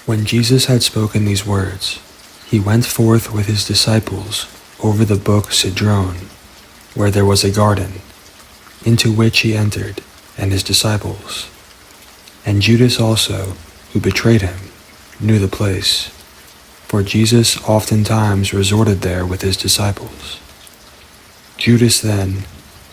When Jesus had spoken these words, he went forth with his disciples over the brook Cedron, where there was a garden, into which he entered, and his disciples. And Judas also, who betrayed him, knew the place, for Jesus oftentimes resorted there with his disciples. Judas then,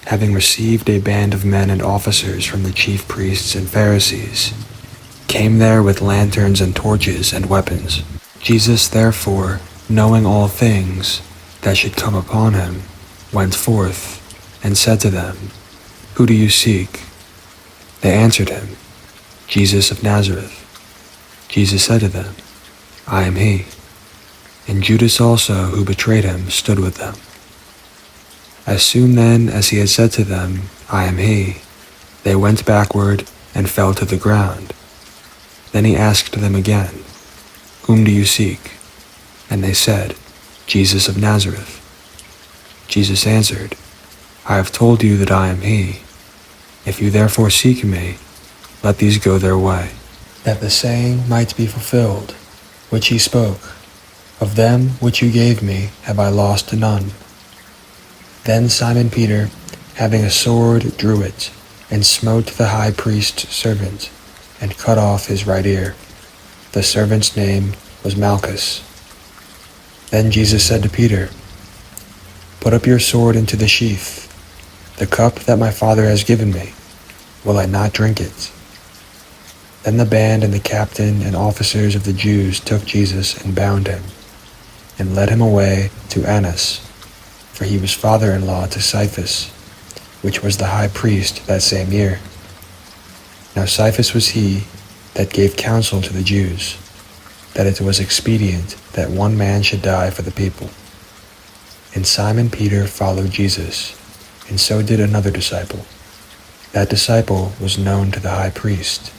having received a band of men and officers from the chief priests and Pharisees, came there with lanterns and torches and weapons. Jesus therefore, knowing all things that should come upon him, went forth and said to them, "Who do you seek?" They answered him, "Jesus of Nazareth." Jesus said to them, "I am he." And Judas also, who betrayed him, stood with them. As soon then as he had said to them, "I am he," they went backward and fell to the ground. Then he asked them again, "Whom do you seek?" And they said, "Jesus of Nazareth." Jesus answered, "I have told you that I am he. If you therefore seek me, let these go their way, that the saying might be fulfilled, which he spoke, 'Of them which you gave me have I lost none.' Then Simon Peter, having a sword, drew it, and smote the high priest's servant, and cut off his right ear. The servant's name was Malchus. Then Jesus said to Peter, "Put up your sword into the sheath. The cup that my Father has given me, will I not drink it?" Then the band and the captain and officers of the Jews took Jesus and bound him, and led him away to Annas, for he was father-in-law to Caiaphas, which was the high priest that same year. Now Caiaphas was he that gave counsel to the Jews, that it was expedient that one man should die for the people. And Simon Peter followed Jesus, and so did another disciple. That disciple was known to the high priest,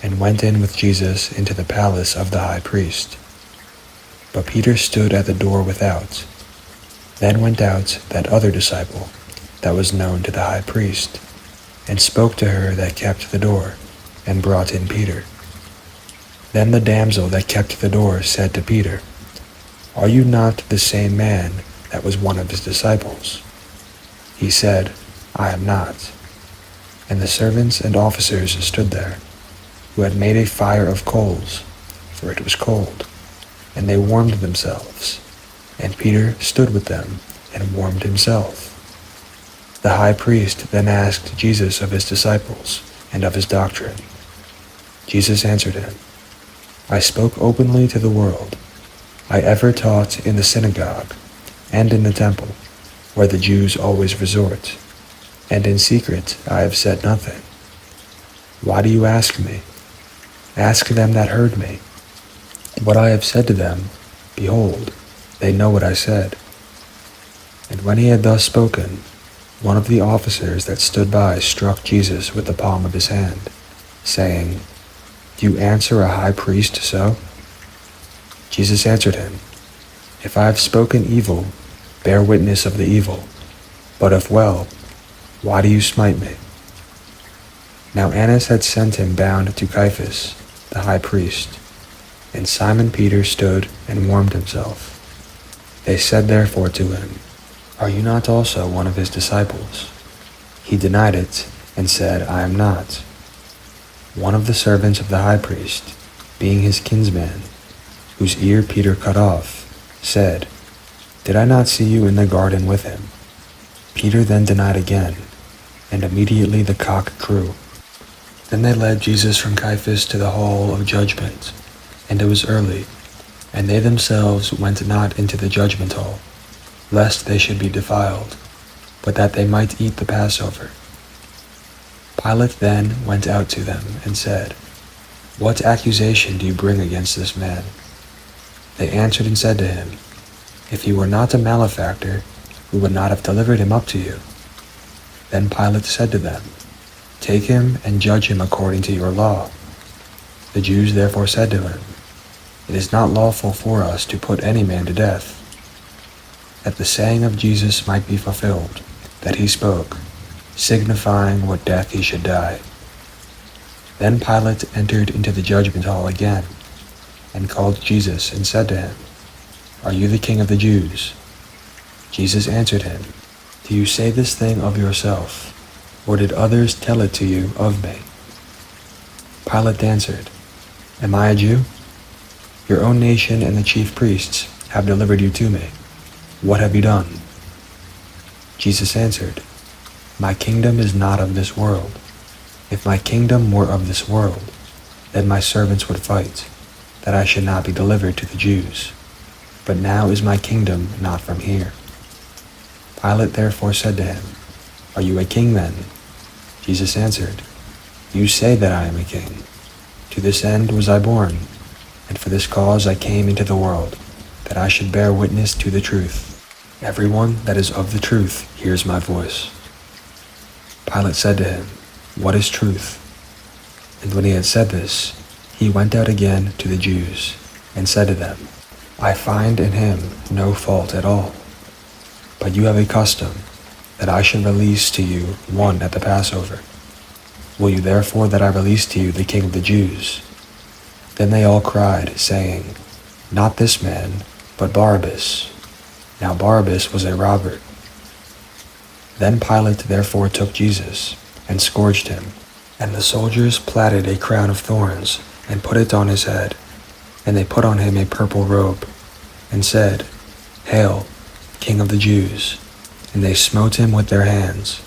and went in with Jesus into the palace of the high priest. But Peter stood at the door without. Then went out that other disciple that was known to the high priest, and spoke to her that kept the door, and brought in Peter. Then the damsel that kept the door said to Peter, "Are you not the same man that was one of his disciples?" He said, "I am not." And the servants and officers stood there, who had made a fire of coals, for it was cold, and they warmed themselves. And Peter stood with them and warmed himself. The high priest then asked Jesus of his disciples and of his doctrine. Jesus answered him, "I spoke openly to the world. I ever taught in the synagogue and in the temple, where the Jews always resort, and in secret I have said nothing. Why do you ask me? Ask them that heard me. What I have said to them, behold, they know what I said." And when he had thus spoken, one of the officers that stood by struck Jesus with the palm of his hand, saying, "Do you answer a high priest so?" Jesus answered him, "If I have spoken evil, bear witness of the evil. But if well, why do you smite me?" Now Annas had sent him bound to Caiaphas, the high priest, and Simon Peter stood and warmed himself. They said therefore to him, "Are you not also one of his disciples?" He denied it, and said, "I am not." One of the servants of the high priest, being his kinsman, whose ear Peter cut off, said, "Did I not see you in the garden with him?" Peter then denied again, and immediately the cock crew. Then they led Jesus from Caiaphas to the hall of judgment, and it was early, and they themselves went not into the judgment hall, lest they should be defiled, but that they might eat the Passover. Pilate then went out to them and said, "What accusation do you bring against this man?" They answered and said to him, "If he were not a malefactor, we would not have delivered him up to you." Then Pilate said to them, "Take him and judge him according to your law." The Jews therefore said to him, "It is not lawful for us to put any man to death," that the saying of Jesus might be fulfilled, that he spoke, signifying what death he should die. Then Pilate entered into the judgment hall again, and called Jesus and said to him, "Are you the king of the Jews?" Jesus answered him, "Do you say this thing of yourself, or did others tell it to you of me?" Pilate answered, "Am I a Jew? Your own nation and the chief priests have delivered you to me. What have you done?" Jesus answered, "My kingdom is not of this world. If my kingdom were of this world, then my servants would fight, that I should not be delivered to the Jews. But now is my kingdom not from here." Pilate therefore said to him, "Are you a king then?" Jesus answered, "You say that I am a king. To this end was I born, and for this cause I came into the world, that I should bear witness to the truth. Everyone that is of the truth hears my voice." Pilate said to him, "What is truth?" And when he had said this, he went out again to the Jews, and said to them, "I find in him no fault at all. But you have a custom, that I should release to you one at the Passover. Will you therefore that I release to you the King of the Jews?" Then they all cried, saying, "Not this man, but Barabbas." Now Barabbas was a robber. Then Pilate therefore took Jesus, and scourged him. And the soldiers plaited a crown of thorns, and put it on his head. And they put on him a purple robe, and said, "Hail, King of the Jews!" And they smote him with their hands.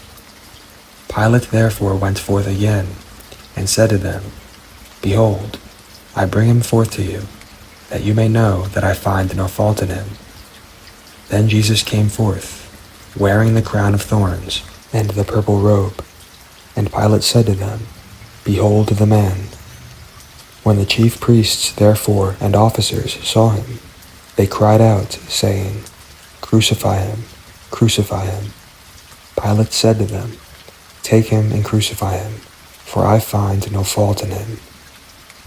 Pilate therefore went forth again, and said to them, "Behold, I bring him forth to you, that you may know that I find no fault in him." Then Jesus came forth, wearing the crown of thorns and the purple robe. And Pilate said to them, "Behold the man." When the chief priests therefore and officers saw him, they cried out, saying, "Crucify him, crucify him." Pilate said to them, "Take him and crucify him, for I find no fault in him."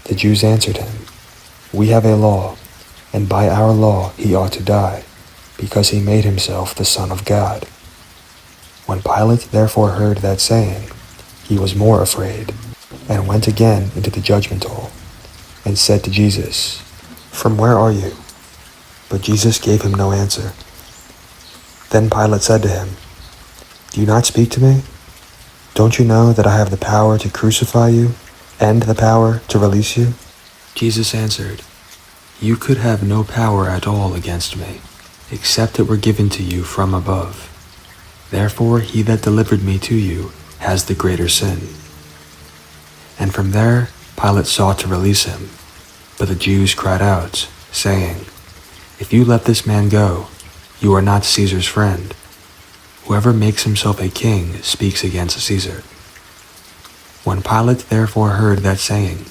The Jews answered him, "We have a law, and by our law he ought to die, because he made himself the Son of God." When Pilate therefore heard that saying, he was more afraid, and went again into the judgment hall, and said to Jesus, "From where are you?" But Jesus gave him no answer. Then Pilate said to him, "Do you not speak to me? Don't you know that I have the power to crucify you, and the power to release you?" Jesus answered, "You could have no power at all against me, except it were given to you from above. Therefore he that delivered me to you has the greater sin." And from there Pilate sought to release him. But the Jews cried out, saying, "If you let this man go, you are not Caesar's friend. Whoever makes himself a king speaks against Caesar." When Pilate therefore heard that saying,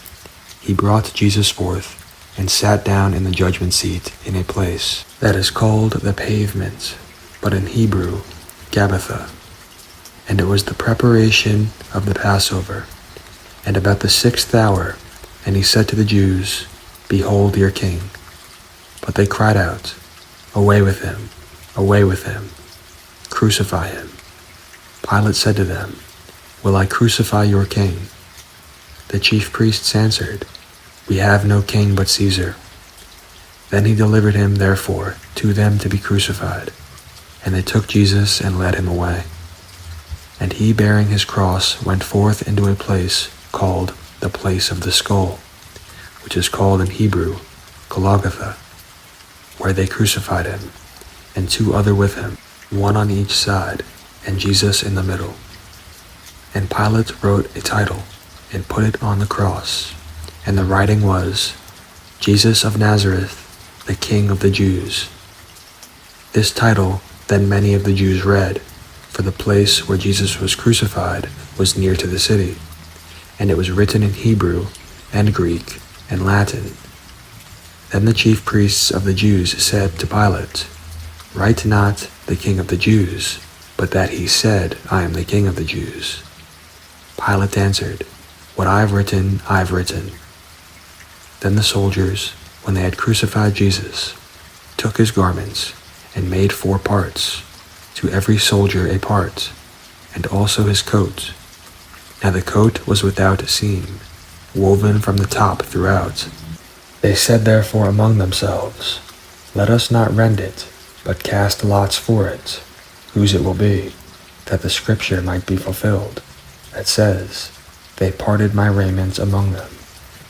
he brought Jesus forth, and sat down in the judgment seat in a place that is called the Pavement, but in Hebrew, Gabbatha. And it was the preparation of the Passover, and about the 6th hour, and he said to the Jews, "Behold your king." But they cried out, "Away with him, away with him, crucify him." Pilate said to them, "Will I crucify your king?" The chief priests answered, "We have no king but Caesar." Then he delivered him therefore to them to be crucified. And they took Jesus and led him away. And he, bearing his cross, went forth into a place called the place of the skull, which is called in Hebrew, Golgotha, where they crucified him, and 2 other with him, one on each side, and Jesus in the middle. And Pilate wrote a title, and put it on the cross, and the writing was, "Jesus of Nazareth, the King of the Jews." This title then many of the Jews read, for the place where Jesus was crucified was near to the city, and it was written in Hebrew and Greek and Latin. Then the chief priests of the Jews said to Pilate, "Write not the King of the Jews, but that he said, 'I am the King of the Jews.'" Pilate answered, "What I have written, I have written." Then the soldiers, when they had crucified Jesus, took his garments, and made 4 parts, to every soldier a part, and also his coat. Now the coat was without seam, woven from the top throughout. They said therefore among themselves, Let us not rend it, but cast lots for it, whose it will be, that the scripture might be fulfilled, that says, They parted my raiment among them,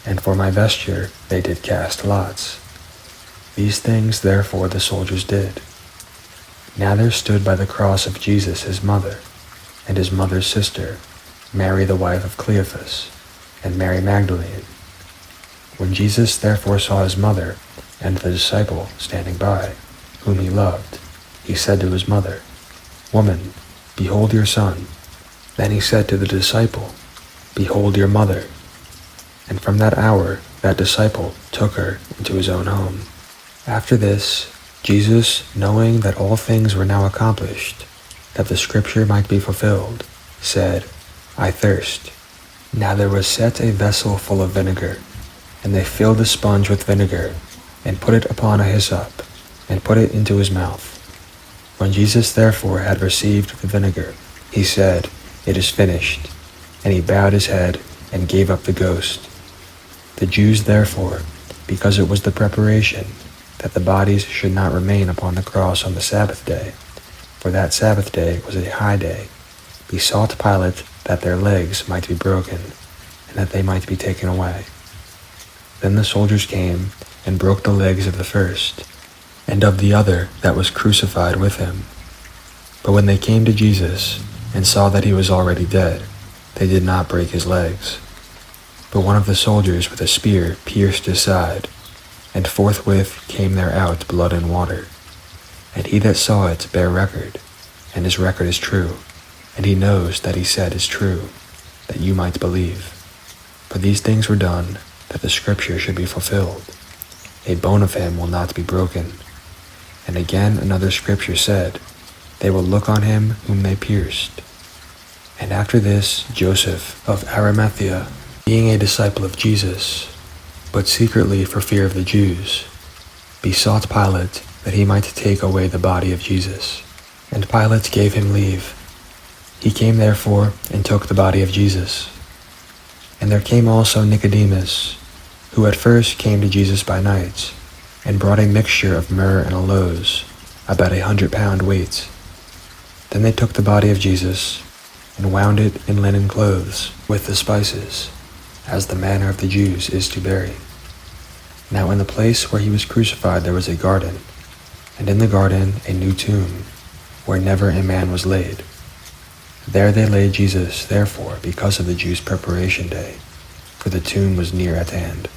and for my vesture they did cast lots. These things therefore the soldiers did. Now there stood by the cross of Jesus his mother, and his mother's sister, Mary the wife of Cleophas, and Mary Magdalene. When Jesus therefore saw his mother, and the disciple standing by, whom he loved, he said to his mother, Woman, behold your son. Then he said to the disciple, Behold your mother. And from that hour that disciple took her into his own home. After this, Jesus, knowing that all things were now accomplished, that the scripture might be fulfilled, said, I thirst. Now there was set a vessel full of vinegar, and they filled a sponge with vinegar, and put it upon a hyssop, and put it into his mouth. When Jesus therefore had received the vinegar, he said, It is finished. And he bowed his head, and gave up the ghost. The Jews therefore, because it was the preparation, that the bodies should not remain upon the cross on the Sabbath day, for that Sabbath day was a high day, besought Pilate that their legs might be broken, and that they might be taken away. Then the soldiers came, and broke the legs of the first, and of the other that was crucified with him. But when they came to Jesus, and saw that he was already dead, they did not break his legs. But one of the soldiers with a spear pierced his side, and forthwith came there out blood and water. And he that saw it bare record, and his record is true, and he knows that he said is true, that you might believe. For these things were done, that the scripture should be fulfilled. A bone of him will not be broken. And again another scripture said, They will look on him whom they pierced. And after this, Joseph of Arimathea, being a disciple of Jesus, but secretly for fear of the Jews, besought Pilate that he might take away the body of Jesus. And Pilate gave him leave. He came therefore and took the body of Jesus. And there came also Nicodemus, who at first came to Jesus by night, and brought a mixture of myrrh and aloes, about 100 weight. Then they took the body of Jesus, and wound it in linen clothes, with the spices, as the manner of the Jews is to bury. Now in the place where he was crucified there was a garden, and in the garden a new tomb, where never a man was laid. There they laid Jesus, therefore, because of the Jews' preparation day, for the tomb was near at hand.